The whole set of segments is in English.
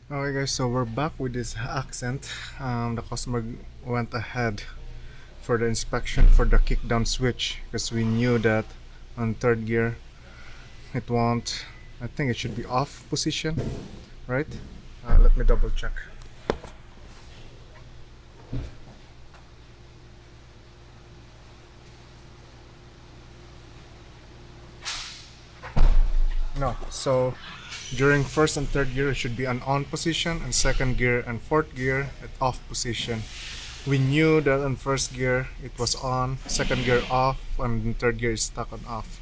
Alright guys, so we're back with this Accent. The customer went ahead for the inspection for the kickdown switch because we knew that on third gear it won't, I think it should be off position, right? Let me double check. No, so during first and third gear it should be an on position, and second gear and fourth gear at off position. We knew that on first gear it was on, second gear off, and third gear is stuck on off.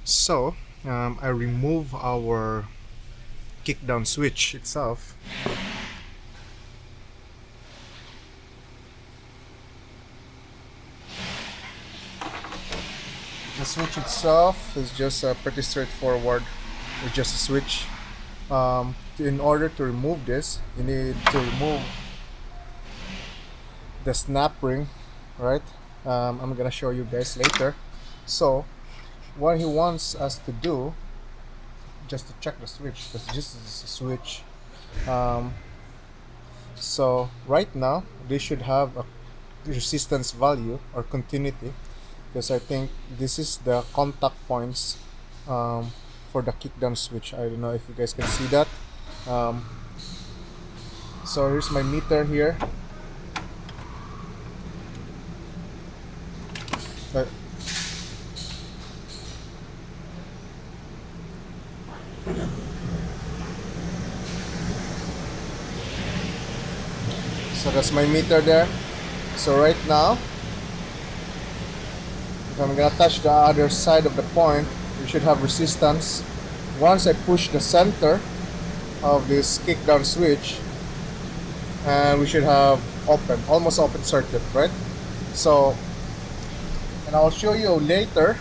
So I remove our kickdown switch itself. The switch itself is just pretty straightforward. It's just a switch. In order to remove this, you need to remove the snap ring, right? I'm gonna show you guys later. So what he wants us to do, just to check the switch, because this is a switch. Um, so right now they should have a resistance value or continuity, because I think this is the contact points for the kickdown switch. I don't know if you guys can see that. Um, so here's my meter here. But so that's my meter there. So right now, if I'm gonna touch the other side of the point, we should have resistance. Once I push the center of this kickdown switch, and we should have open, almost open circuit, right? So, and I'll show you later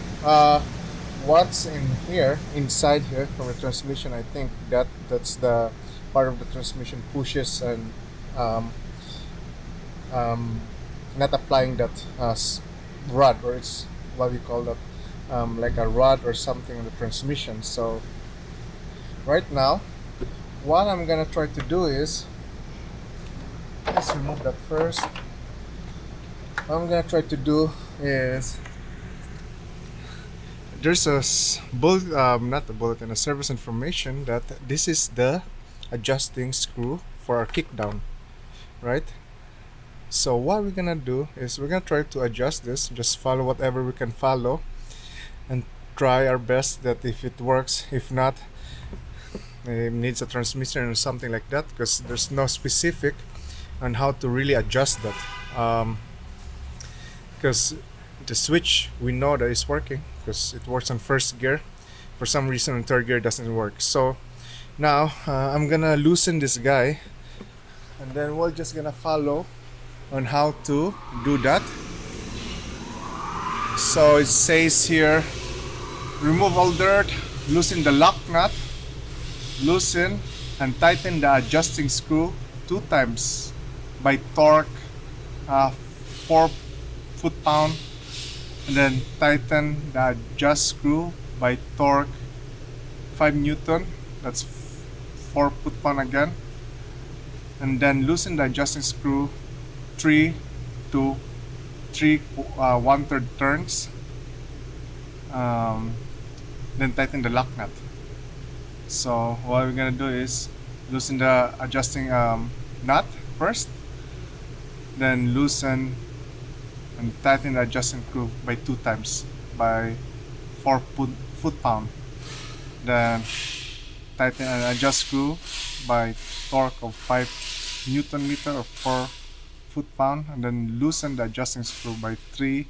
what's in here, inside here from the transmission. I think that's the part of the transmission pushes and um, not applying that rod, or it's what we call that, like a rod or something in the transmission. So right now what I'm gonna try to do is, let's remove that first. What I'm gonna try to do is, there's a bullet, not a bulletin, a service information that this is the adjusting screw for our kickdown, right? So what we're gonna do is we're gonna try to adjust this, just follow whatever we can follow and try our best that if it works. If not, it needs a transmission or something like that, because there's no specific on how to really adjust that, because the switch we know that it's working because it works on first gear. For some reason on third gear it doesn't work. So now I'm gonna loosen this guy, and then we're just gonna follow on how to do that. So it says here, remove all dirt, loosen the lock nut, loosen and tighten the adjusting screw 2 times by torque 4 foot-pound, and then tighten the adjust screw by torque 5 Newton, that's 4 foot-pound again, and then loosen the adjusting screw 3 to 3 1/3 turns, then tighten the lock nut. So what we're gonna do is loosen the adjusting nut first, then loosen and tighten the adjusting screw by 2 times by 4 foot-pound, then tighten and adjust screw by torque of 5 Newton meter or 4 foot-pound, and then loosen the adjusting screw by 3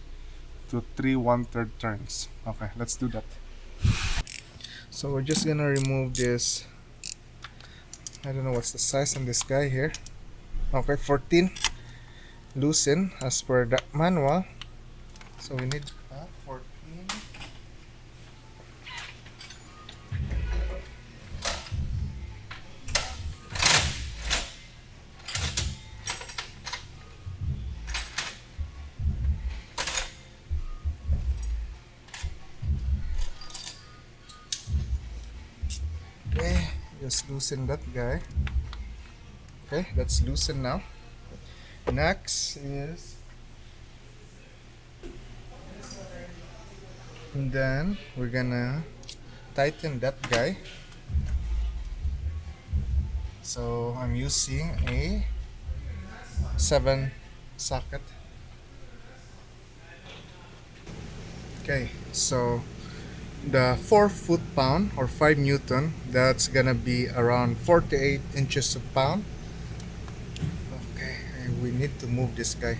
to 3 1/3 turns. Okay, let's do that. So we're just gonna remove this, I don't know what's the size on this guy here. Okay, 14 loosen as per the manual. So we need 14. Okay, just loosen that guy. Okay, that's loosened now. Next is, and then we're gonna tighten that guy. So I'm using a 7 socket. Okay, so the 4 foot-pound or 5 Newton, that's gonna be around 48 inches a pound. Okay, and we need to move this guy.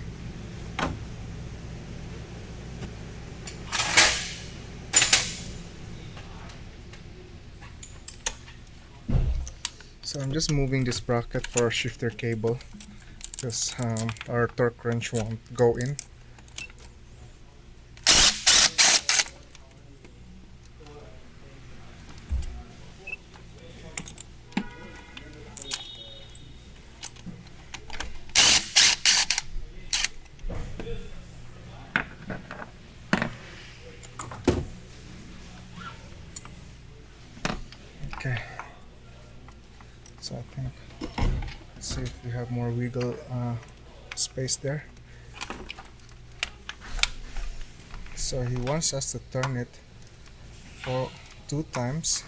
So I'm just moving this bracket for our shifter cable because our torque wrench won't go in. Okay, so I think, let's see if we have more wiggle space there. So he wants us to turn it for 2 times.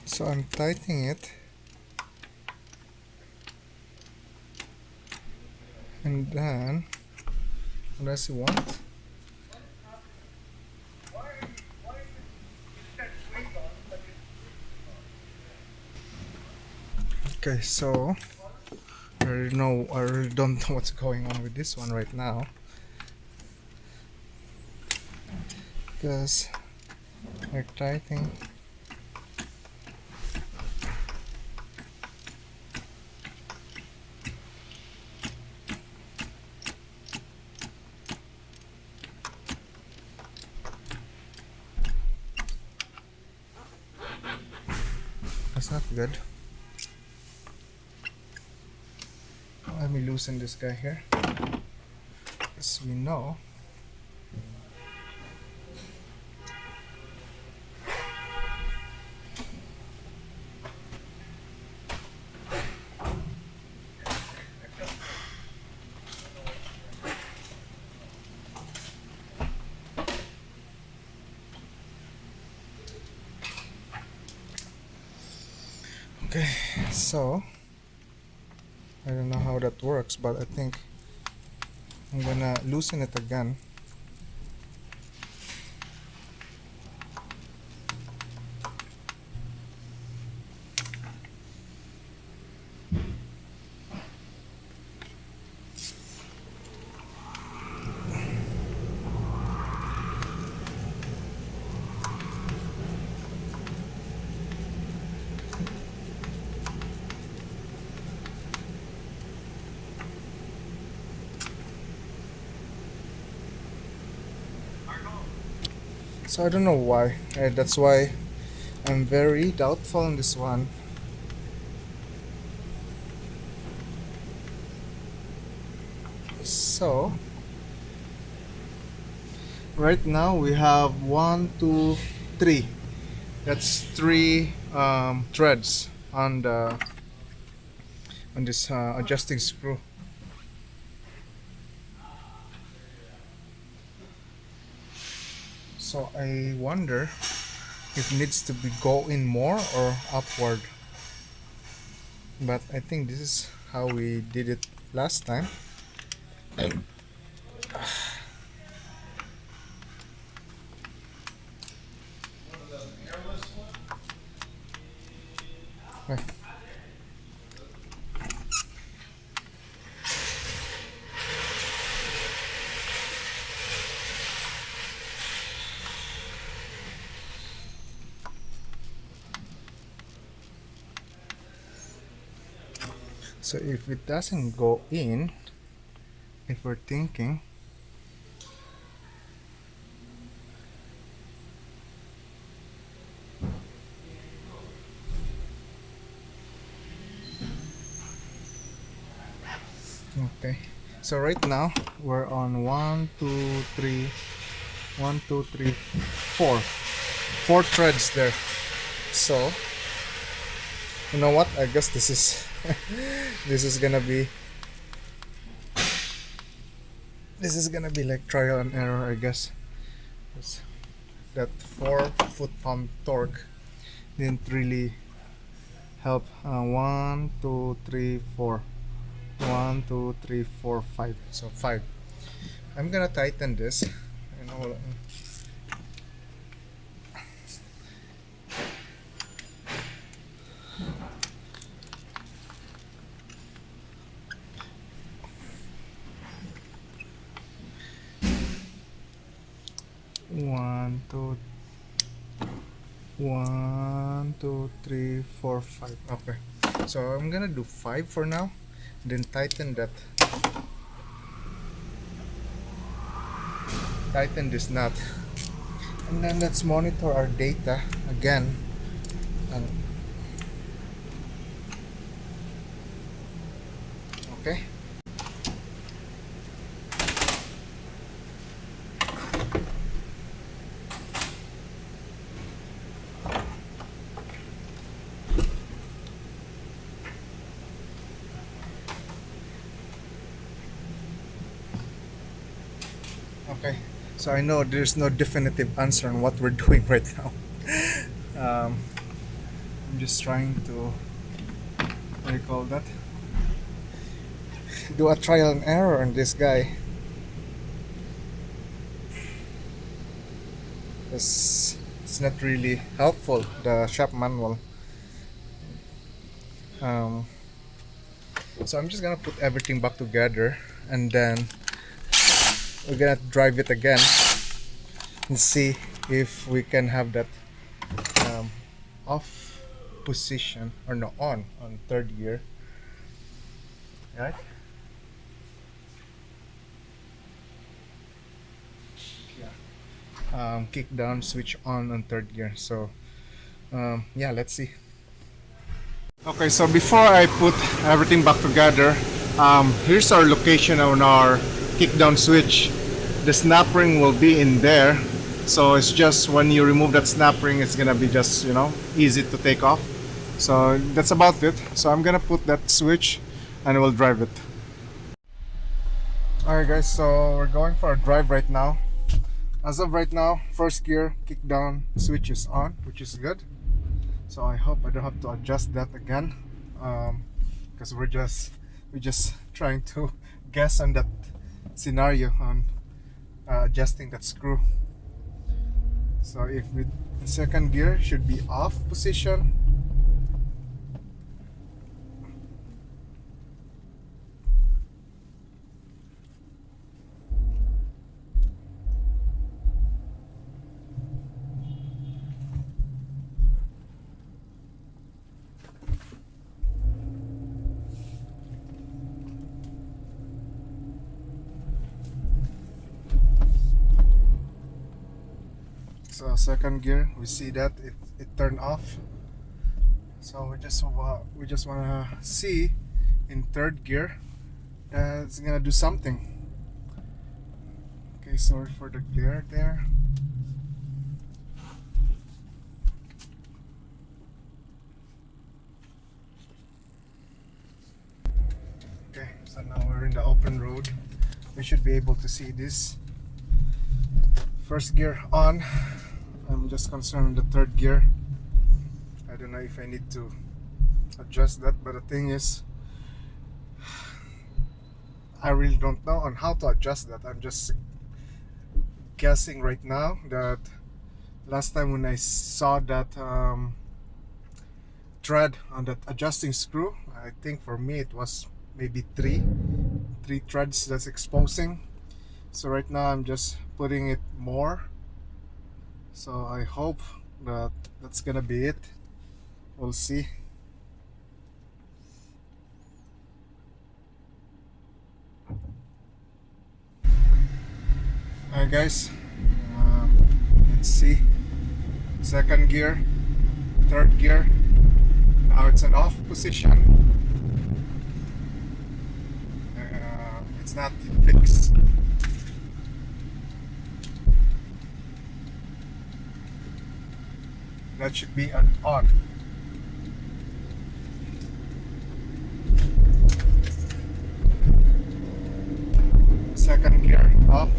So I'm tightening it, and then what does he want? Okay, so I really don't know what's going on with this one right now because we're tightening. That's not good. Let me loosen this guy here. As we know, okay, so I don't know how that works, but I think I'm gonna loosen it again. So I don't know why. That's why I'm very doubtful on this one. So right now we have 1, 2, 3. That's 3 threads on this adjusting screw. So I wonder if it needs to be go in more or upward. But I think this is how we did it last time. Okay. So if it doesn't go in, if we're thinking, Okay, so right now we're on one, two, three, four threads there. So you know what? I guess this is this is gonna be like trial and error. I guess It's- that 4 foot-pound torque didn't really help. 1, 2, 3, 4. 1, 2, 3, 4, 5. So 5. I'm gonna tighten this. You know, 1, 2, 1, 2, 3, 4, 5. Okay. So I'm gonna do 5 for now. Then tighten this nut. And then let's monitor our data again. And okay. Okay, so I know there's no definitive answer on what we're doing right now. I'm just trying to, what do you call that? Do a trial and error on this guy. It's not really helpful, the shop manual. So I'm just gonna put everything back together, and then we're gonna drive it again and see if we can have that off position, or no, on third gear, right? Kickdown, switch on third gear. So yeah, let's see. Okay, so before I put everything back together, here's our location on our kickdown switch. The snap ring will be in there, so it's just when you remove that snap ring, it's gonna be just, you know, easy to take off. So that's about it. So I'm gonna put that switch and we'll drive it. Alright guys, so we're going for a drive right now. As of right now, first gear kickdown switch is on, which is good. So I hope I don't have to adjust that again, because we're just trying to guess on that scenario on adjusting that screw. So if the second gear should be off position. So second gear, we see that it turned off. So we just wanna see in third gear that it's gonna do something. Okay, sorry for the glare there. Okay, so now we're in the open road. We should be able to see this. First gear on. I'm just concerned with the third gear. I don't know if I need to adjust that, but the thing is, I really don't know on how to adjust that. I'm just guessing right now that last time when I saw that thread on that adjusting screw, I think for me it was maybe three threads that's exposing. So right now I'm just putting it more. So I hope that that's gonna be it. We'll see. Alright guys, let's see. Second gear, third gear. Now it's an off position. it's not fixed. That should be on. Second gear off.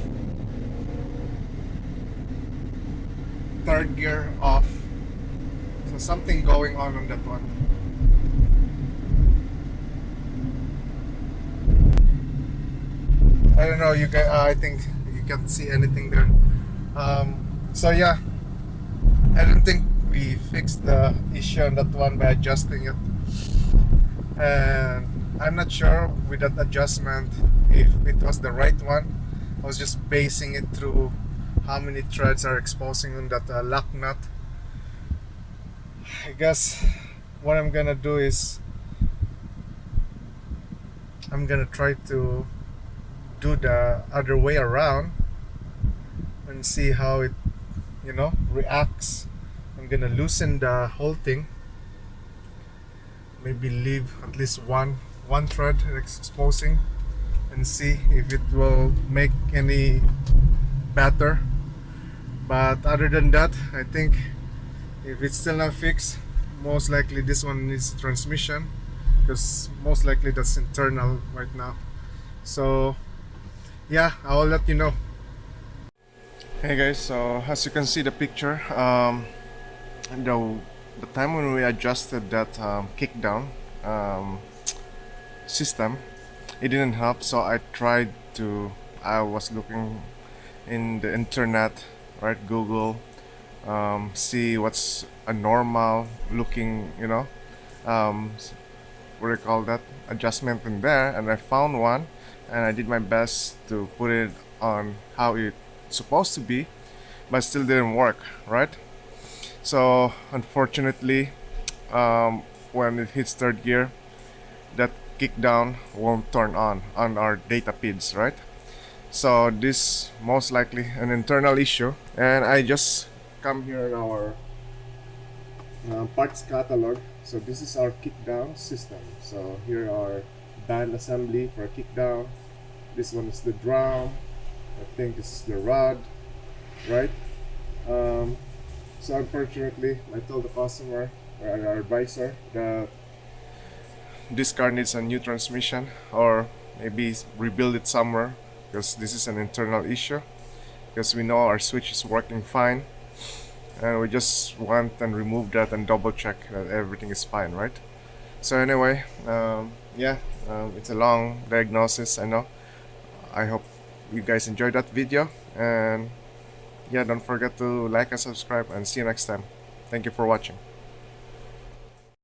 Third gear off. So something going on that one. I don't know. You can. I think you can't see anything there. So yeah, I don't think we fixed the issue on that one by adjusting it, and I'm not sure with that adjustment if it was the right one. I was just basing it through how many threads are exposing on that lock nut. I guess what I'm gonna do is I'm gonna try to do the other way around and see how it, reacts. I'm gonna loosen the whole thing, maybe leave at least one thread exposing, and see if it will make any better. But other than that, I think if it's still not fixed, most likely this one needs transmission, because most likely that's internal right now. So yeah, I'll let you know. Hey guys, so as you can see the picture, the time when we adjusted that kickdown system, it didn't help. So I was looking in the internet, right, Google, see what's a normal looking, what do you call that, adjustment in there, and I found one, and I did my best to put it on how it's supposed to be, but still didn't work, right? So unfortunately, when it hits third gear, that kickdown won't turn on our data feeds, right? So this most likely an internal issue, and I just come here in our parts catalog. So this is our kickdown system. So here are band assembly for kickdown. This one is the drum. I think this is the rod, right? So unfortunately, I told the customer or our advisor that this car needs a new transmission, or maybe rebuild it somewhere, because this is an internal issue, because we know our switch is working fine, and we just want and remove that and double check that everything is fine, right? So anyway, it's a long diagnosis, I know. I hope you guys enjoyed that video, and yeah, don't forget to like and subscribe, and see you next time. Thank you for watching.